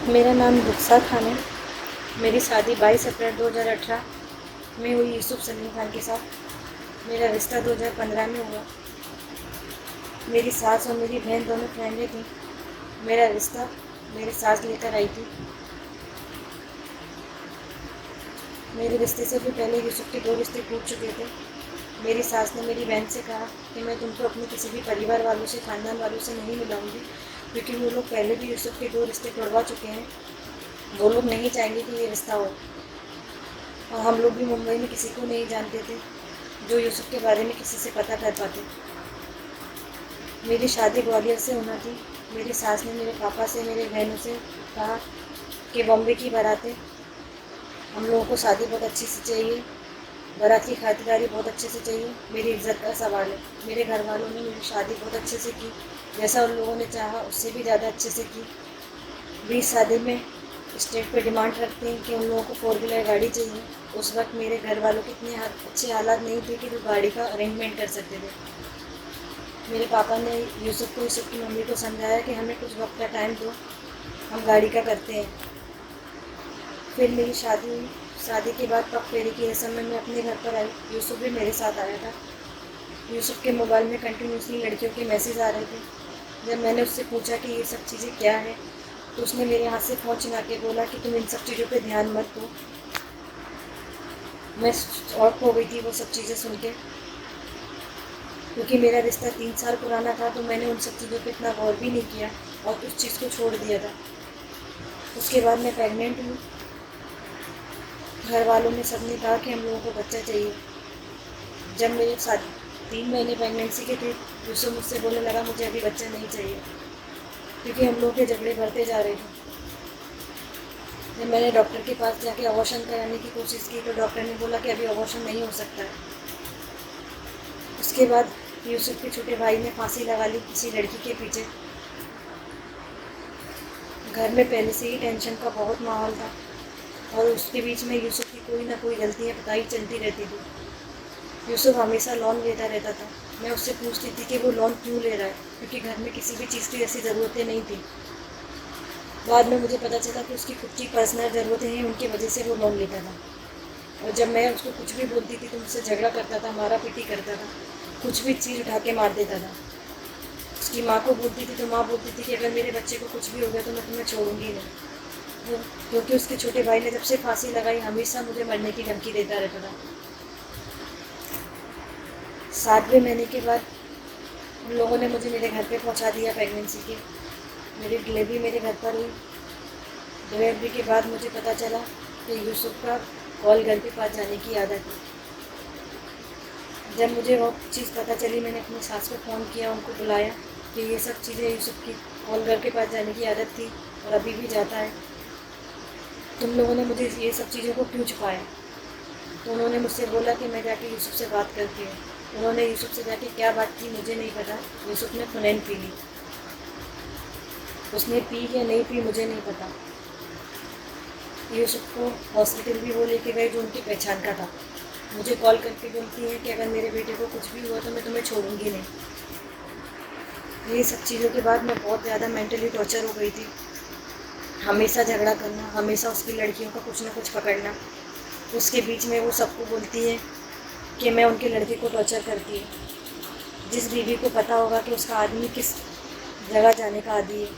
मेरा नाम रुखसा खान है। मेरी शादी 22 अप्रैल 2018 में हुई यूसुफ सलीम खान के साथ। मेरा रिश्ता 2015 में हुआ। मेरी सास और मेरी बहन दोनों फैमिली थी। मेरा रिश्ता मेरी सास लेकर आई थी। मेरे रिश्ते से भी पहले यूसुफ के 2 रिश्ते टूट चुके थे। मेरी सास ने मेरी बहन से कहा कि मैं तुमको अपने किसी भी परिवार वालों से, ख़ानदान वालों से नहीं मिलाऊंगी, क्योंकि वो लोग पहले भी यूसुफ के 2 रिश्ते तोड़वा चुके हैं। वो लोग नहीं चाहेंगे कि ये रिश्ता हो। और हम लोग भी मुंबई में किसी को नहीं जानते थे जो यूसुफ के बारे में किसी से पता कर पाते। मेरी शादी ग्वालियर से होना थी। मेरी सास ने मेरे पापा से, मेरे बहनों से कहा कि बॉम्बे की बारातें, हम लोगों को शादी बहुत अच्छी से चाहिए, बारात की खातिरदारी बहुत अच्छे से चाहिए, मेरी इज्जत का सवाल है। मेरे घर वालों ने मेरी शादी बहुत अच्छे से की, जैसा उन लोगों ने चाहा उससे भी ज़्यादा अच्छे से की। 20 शादी में स्टेट पे डिमांड रखते हैं कि उन लोगों को 4 व्हीलर गाड़ी चाहिए। उस वक्त मेरे घर वालों के इतने अच्छे हालात नहीं थे कि वो गाड़ी का अरेंजमेंट कर सकते थे। मेरे पापा ने यूसुफ की मम्मी को समझाया कि हमें कुछ वक्त का टाइम दो, हम गाड़ी का करते हैं। फिर मेरी शादी हुई। शादी के बाद पग फेरे की रस्म में मैं अपने घर पर आई। यूसुफ भी मेरे साथ आया था। यूसुफ के मोबाइल में कंटिन्यूसली लड़कियों के मैसेज आ रहे थे। जब मैंने उससे पूछा कि ये सब चीज़ें क्या है, तो उसने मेरे हाथ से फ़ोन छिना के बोला कि तुम इन सब चीज़ों पे ध्यान मत दो। मैं शॉक हो गई थी वो सब चीज़ें सुन के, क्योंकि मेरा रिश्ता 3 साल पुराना था, तो मैंने उन सब चीज़ों पे इतना गौर भी नहीं किया और उस चीज़ को छोड़ दिया था। उसके बाद मैं प्रेग्नेंट हुई। घर वालों ने सबने कहा कि हम लोगों को बच्चा चाहिए। जब मेरे साथ 3 महीने प्रेगनेंसी के थे, यूसुफ मुझसे बोलने लगा मुझे अभी बच्चा नहीं चाहिए, क्योंकि हम लोग के झगड़े बढ़ते जा रहे थे। जब मैंने डॉक्टर के पास जाके अबॉर्शन कराने की कोशिश की, तो डॉक्टर ने बोला कि अभी अबॉर्शन नहीं हो सकता है। उसके बाद यूसुफ के छोटे भाई ने फांसी लगा ली किसी लड़की के पीछे। घर में पहले से ही टेंशन का बहुत माहौल था, और उसके बीच में यूसुफ की कोई ना कोई गलतियाँ बताई चलती रहती थी। यूसुफ हमेशा लोन लेता रहता था। मैं उससे पूछती थी कि वो लोन क्यों ले रहा है, क्योंकि घर में किसी भी चीज़ की ऐसी ज़रूरतें नहीं थी। बाद में मुझे पता चला कि उसकी खुद की पर्सनल ज़रूरतें हैं, उनकी वजह से वो लोन लेता था। और जब मैं उसको कुछ भी बोलती थी तो मुझसे झगड़ा करता था, मारा पीटी करता था, कुछ भी चीज़ उठा के मार देता था। उसकी माँ को बोलती थी तो माँ बोलती थी कि अगर मेरे बच्चे को कुछ भी हो गया तो मैं तुम्हें छोड़ूंगी नहीं। क्योंकि उसके छोटे भाई ने जब से फांसी लगाई, हमेशा मुझे मरने की धमकी देता रहता था। 7वें महीने के बाद उन लोगों ने मुझे मेरे घर पे पहुंचा दिया प्रेगनेंसी के। मेरी डिलीवरी मेरे घर पर हुई। डिलीवरी के बाद मुझे पता चला कि यूसुफ का कॉल घर के पास जाने की आदत है। जब मुझे वो चीज़ पता चली, मैंने अपनी सास को फ़ोन किया, उनको बुलाया कि ये सब चीज़ें यूसुफ की कॉल घर के पास जाने की आदत थी और अभी भी जाता है। तुम लोगों ने मुझे ये सब चीज़ों को क्यों छुपाया? तो उन्होंने मुझसे बोला कि मैं जाके यूसुफ से बात करती हूँ। उन्होंने यूसुफ से जाके क्या बात की मुझे नहीं पता। यूसुफ ने फ़िनाइल पी ली। उसने पी या नहीं पी मुझे नहीं पता। यूसुफ को हॉस्पिटल भी वो लेके गए जो उनकी पहचान का था। मुझे कॉल करके बोलती है कि अगर मेरे बेटे को कुछ भी हुआ तो मैं तुम्हें छोड़ूंगी नहीं। ये सब चीज़ों के बाद मैं बहुत ज़्यादा मेंटली टॉर्चर हो गई थी। हमेशा झगड़ा करना, हमेशा उसकी लड़कियों का कुछ ना कुछ पकड़ना। उसके बीच में वो सबको बोलती है कि मैं उनके लड़के को टॉर्चर करती है। जिस बीवी को पता होगा कि उसका आदमी किस जगह जाने का आदी है,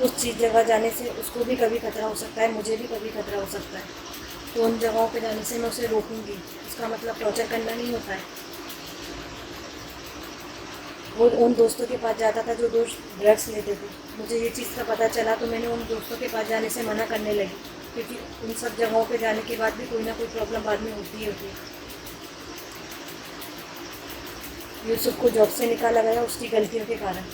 उस चीज़ जगह जाने से उसको भी कभी खतरा हो सकता है, मुझे भी कभी खतरा हो सकता है। तो उन जगहों पे जाने से मैं उसे रोकूंगी। उसका मतलब टॉर्चर करना नहीं होता है। वो उन दोस्तों के पास जाता था जो दोस्त ड्रग्स लेते थे। मुझे ये चीज़ का पता चला तो मैंने उन दोस्तों के पास जाने से मना करने लगी, क्योंकि उन सब जगहों पे जाने के बाद भी कोई ना कोई प्रॉब्लम बाद में होती ही होती है। यूसुफ को जॉब से निकाला गया उसकी गलतियों के कारण।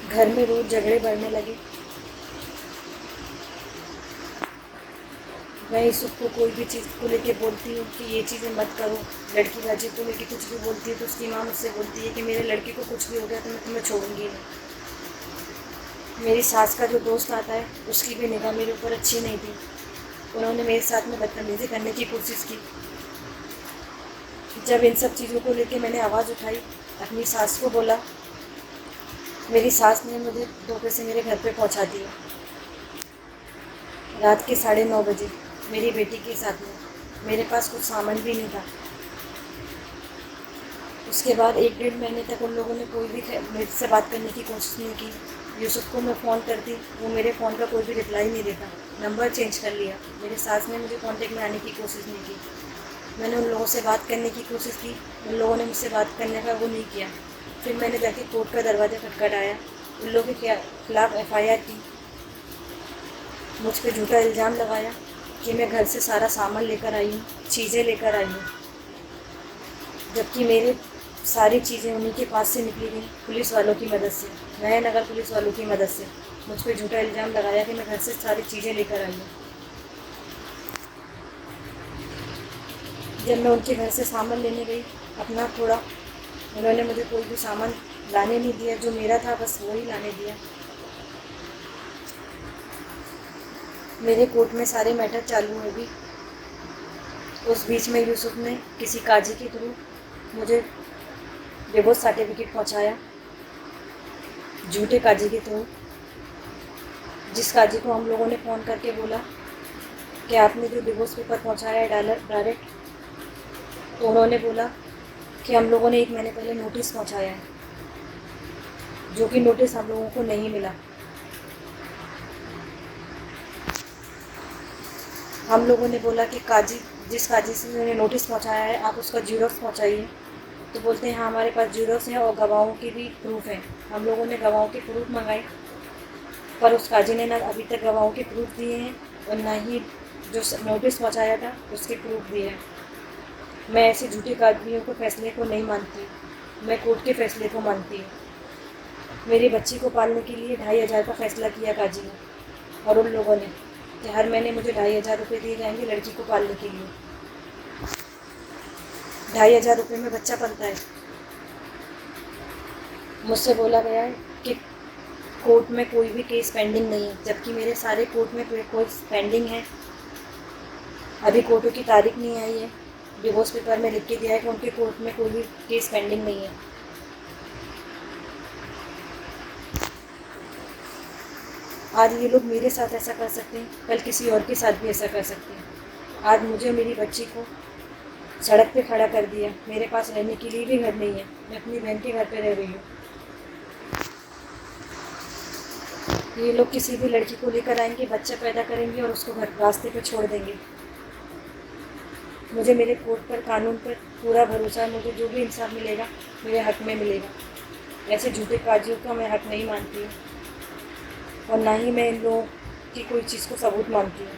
घर में रोज़ झगड़े बढ़ने लगे। मैं यूसुफ को कोई भी चीज़ को लेके बोलती हूँ कि ये चीज़ें मत करो, लड़की बाजी को लेके कुछ भी बोलती है तो उसकी माँ मुझसे बोलती है कि मेरे लड़के को कुछ भी हो गया तो मैं तुम्हें छोड़ूंगी नहीं। मेरी सास का जो दोस्त आता है उसकी भी निगाह मेरे ऊपर अच्छी नहीं थी। उन्होंने मेरे साथ में बदतमीज़ी करने की कोशिश की। जब इन सब चीज़ों को लेके मैंने आवाज़ उठाई, अपनी सास को बोला मेरी सास ने मुझे धोखे से मेरे घर पे पहुंचा दिया रात के 9:30 बजे मेरी बेटी के साथ में। मेरे पास कुछ सामान भी नहीं था। उसके बाद 1-1.5 महीने तक उन लोगों ने कोई भी मेरे से बात करने की कोशिश नहीं की। यूसुफ को मैं फ़ोन करती, वो मेरे फ़ोन का कोई भी रिप्लाई नहीं देता। नंबर चेंज कर लिया। मेरे सास ने मुझे कॉन्टेक्ट में आने की कोशिश नहीं की। मैंने उन लोगों से बात करने की कोशिश की, उन लोगों ने मुझसे बात करने का वो नहीं किया। फिर मैंने जाके कोर्ट का दरवाज़ा खटखटाया, उन लोगों के खिलाफ़ FIR की। मुझ पे झूठा इल्ज़ाम लगाया कि मैं घर से सारा सामान लेकर आई हूँ, चीज़ें लेकर आई हूँ, जबकि मेरे सारी चीज़ें उन्हीं के पास से निकली गई, पुलिस वालों की मदद से, नगर पुलिस वालों की मदद से। मुझ पे झूठा इल्ज़ाम लगाया कि मैं घर से सारी चीज़ें लेकर आई हूँ। जब मैं उनके घर से सामान लेने गई अपना थोड़ा, उन्होंने मुझे कोई भी सामान लाने नहीं दिया, जो मेरा था बस वही लाने दिया। मेरे कोर्ट में सारे मैटर चालू है अभी। उस बीच में यूसुफ ने किसी काजी के थ्रू मुझे डिवोर्स सर्टिफिकेट पहुंचाया, झूठे काजी के थ्रू। जिस काजी को हम लोगों ने फ़ोन करके बोला कि आपने जो डिवोर्स पेपर पहुंचाया है डायरेक्ट, तो उन्होंने बोला कि हम लोगों ने 1 महीने पहले नोटिस पहुंचाया है, जो कि नोटिस हम लोगों को नहीं मिला। हम लोगों ने बोला कि जिस काजी से मैंने नोटिस पहुंचाया है आप उसका ज़ेरॉक्स पहुंचाइए। तो बोलते हैं हाँ हमारे पास ज़ेरॉक्स है और गवाहों की भी प्रूफ है। हम लोगों ने गवाहों के प्रूफ मंगाए, पर उस काजी ने ना अभी तक गवाहों के प्रूफ दिए हैं और ना ही जो नोटिस पहुंचाया था उसके प्रूफ दिए हैं। मैं ऐसे झूठे काजियों के फैसले को नहीं मानती, मैं कोर्ट के फैसले को मानती हूँ। मेरी बच्ची को पालने के लिए 2,500 का फैसला किया काजी ने और उन लोगों ने कि हर महीने मुझे 2,500 रुपये दिए जाएंगे लड़की को पालने के लिए। 2,500 रुपये में बच्चा पलता है। मुझसे बोला गया है कि कोर्ट में कोई भी केस पेंडिंग नहीं है, जबकि मेरे सारे कोर्ट में कोई पेंडिंग है। अभी कोर्टों की तारीख नहीं आई है। डिवोर्स पेपर में लिख के दिया है कि उनके कोर्ट में कोई भी केस पेंडिंग नहीं है। आज ये लोग मेरे साथ ऐसा कर सकते हैं, कल किसी और के साथ भी ऐसा कर सकते हैं। आज मुझे मेरी बच्ची को सड़क पे खड़ा कर दिया। मेरे पास रहने के लिए भी घर नहीं है, मैं अपनी बहन के घर पे रह रही हूँ। ये लोग किसी भी लड़की को लेकर आएंगे, बच्चा पैदा करेंगे और उसको घर रास्ते पे छोड़ देंगे। मुझे मेरे कोर्ट पर, कानून पर पूरा भरोसा है। मुझे जो भी इंसाफ मिलेगा मेरे हक में मिलेगा। ऐसे झूठे काजियों का मैं हक नहीं मानती हूँ और ना ही मैं इन लोगों की कोई चीज़ को सबूत मानती हूँ।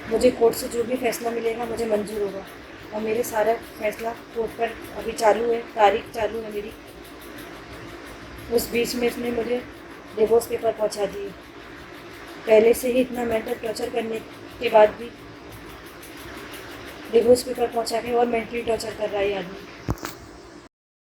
मुझे कोर्ट से जो भी फैसला मिलेगा मुझे मंजूर होगा और मेरे सारा फैसला कोर्ट पर अभी चालू है, तारीख चालू है मेरी। उस बीच में इसने मुझे डिवोर्स पेपर पहुंचा दिए। पहले से ही इतना मेंटल टॉर्चर करने के बाद भी डिवोर्स पेपर पहुंचा के और मेंटली टॉर्चर कर रहा है आदमी।